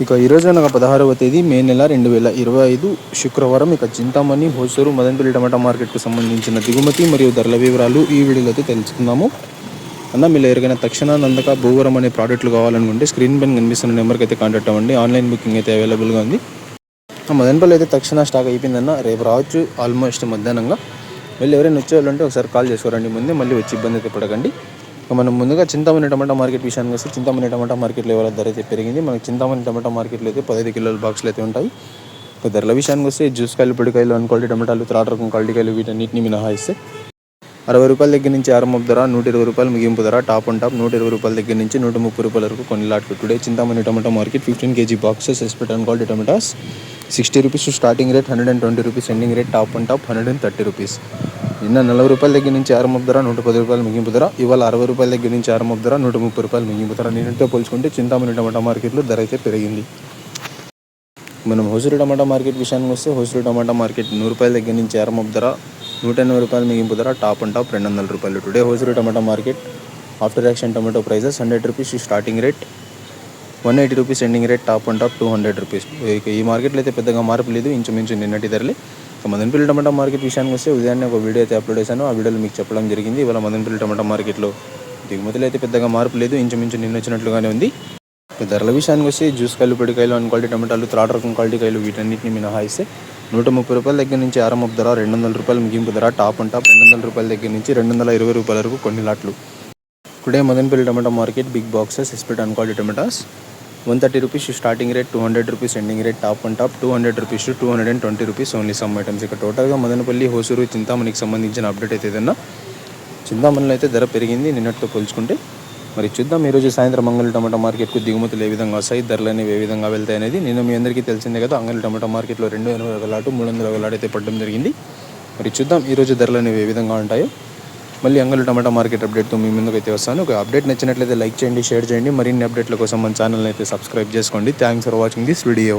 ఇక ఈరోజు అనగా 16వ తేదీ మే నెల 2025 శుక్రవారం ఇక చింతామణి, హోసూరు, మదనపల్లి టమాటా మార్కెట్కు సంబంధించిన దిగుమతి మరియు ధరల వివరాలు ఈ వీడియోలో అయితే తెలుసుకుందాము. అన్న మీరు ఎవరికైనా తక్షణ నందక భూవరం అనే ప్రోడక్ట్లు కావాలనుకుంటే స్క్రీన్ పైన కనిపిస్తున్న నెంబర్కి అయితే కాంటాక్ట్ అవ్వండి. ఆన్లైన్ బుకింగ్ అయితే అవైలబుల్గా ఉంది. మదనపల్లి అయితే తక్షణ స్టాక్ అయిపోయిందన్న, రేపు రావచ్చు ఆల్మోస్ట్ మధ్యాహ్నంగా. వెళ్ళి ఎవరైనా వచ్చేవాళ్ళంటే ఒకసారి కాల్ చేసుకోరండి ముందే, మళ్ళీ వచ్చి ఇబ్బంది అయితే పడకండి. మనం ముందుగా చింతామణి టమాటా మార్కెట్ విషయానికి వస్తే చింతామణి టమాటా మార్కెట్లో ఎవరి ధర అయితే పెరిగింది. మనకి చింతామణి టమాటా మార్కెట్లో అయితే 15 కిలోల బాక్సులు అయితే ఉంటాయి. ధరల విషయానికి వస్తే జ్యూస్ కాయలు, పొడికాయలు, అన్ క్వాలిటీ టమాటాలు, త్రాట రకం క్వాలిటీ కాయలు వీటన్నిటిని మినహాయిస్తే 60 రూపాయల దగ్గర నుంచి ఆరంభపు ధర, 120 రూపాయలు ముగింపు ధర, టాప్ అండ్ టాప్ 120 రూపాయల దగ్గర నుంచి 130 రూపాయల వరకు కొన్ని లాట్లు. Today Chintamani tomato market 15 kg boxes ఎస్పెట్ అన్ quality tomatoes 60 rupees starting rate, 120 rupees ending rate, top and top 130 rupees. నిన్న 40 రూపాయల దగ్గర నుంచి ఆరంభపు ధర, 110 రూపాయలు ముగింపు ధర. ఇవాళ 60 రూపాయల దగ్గర నుంచి ఆరంభపు ధర, 130 రూపాయలు ముగింపు ధర. నిన్నటితో పోల్చుకుంటే చింతామణి టమాటా మార్కెట్లో ధర అయితే పెరిగింది. మనం హోసూరు టమాటా మార్కెట్ విషయానికి వస్తే హోసూరు టమాటా మార్కెట్ 100 రూపాయల దగ్గర నుంచి ఆరంభపు ధర, 180 రూపాయలు ముగింపు ధర, టాప్ అండ్ టాప్ 200 రూపాయలు. Today Hosur tomato market after auction tomato prices 100 rupees starting rate, 180 rupees ending rate, top and top 200 rupees. ఇక ఈ మార్కెట్లో అయితే పెద్దగా మార్పు లేదు, ఇంచుమించు నిన్నటి ధరలే. మదనపల్లి టమాటా మార్కెట్ విషయానికి వస్తే ఉదయాన్నే ఒక వీడియో అయితే అప్లోడ్ చేశాను. ఆ వీడియోలో మీకు చెప్పడం జరిగింది. ఇవాళ మదనపల్లి టమాటా మార్కెట్లో దిగుమతులు అయితే పెద్దగా మార్పు లేదు, ఇంచుమించు నిన్న వచ్చినట్లుగానే ఉంది. ధరల విషయానికి వస్తే జ్యూస్ కాయలు, పొడికాయలు, అన్ క్వాలిటీ టమాటాలు, త్రాట రకం క్వాలిటీ కాయలు వీటన్నిటిని మినహాయిస్తే 130 రూపాయల దగ్గర నుంచి ఆరంభపు ధర, 200 రూపాయలు ముగింపు ధర, టాప్ అండ్ టాప్ 200 రూపాయల దగ్గర నుంచి 220 రూపాయల వరకు కొన్ని లాట్లు. Today Madanapalle tomato market big boxes ఎస్పెట్ అన్ quality tomatoes 130 rupees starting rate, 200 rupees ending rate, top and top 200 rupees to 220 rupees only some items. ఇక టోటల్గా మదనపల్లి, హోసూరు, చింతామణికి సంబంధించిన అప్డేట్ అయితే ఏదన్నా చింతామణిలో అయితే ధర పెరిగింది నిన్నటితో పోల్చుకుంటే. మరి చూద్దాం ఈరోజు సాయంత్రం అంగళ టమాటా మార్కెట్కు దిగుమతులు ఏ విధంగా వస్తాయి, ధరలు అనేవి ఏ విధంగా వెళ్తాయి అనేది. నేను మీ అందరికీ తెలిసిందే కదా, అంగళ టమాటా మార్కెట్లో 280 లాటు 300 లాటు అయితే పడడం జరిగింది. మరి చూద్దాం ఈరోజు ధరలు అనేవి ఏ విధంగా ఉంటాయో. మళ్ళీ అంగళ టమాటా మార్కెట్ అప్డేట్తో మీ ముందుకు అయితే వస్తాను. ఒక అప్డేట్ నచ్చినట్లయితే లైక్ చేయండి, షేర్ చేయండి. మరిన్ని అప్డేట్ల కోసం మన ఛానల్ని అయితే సబ్స్క్రైబ్ చేసుకోండి. Thanks for watching this video.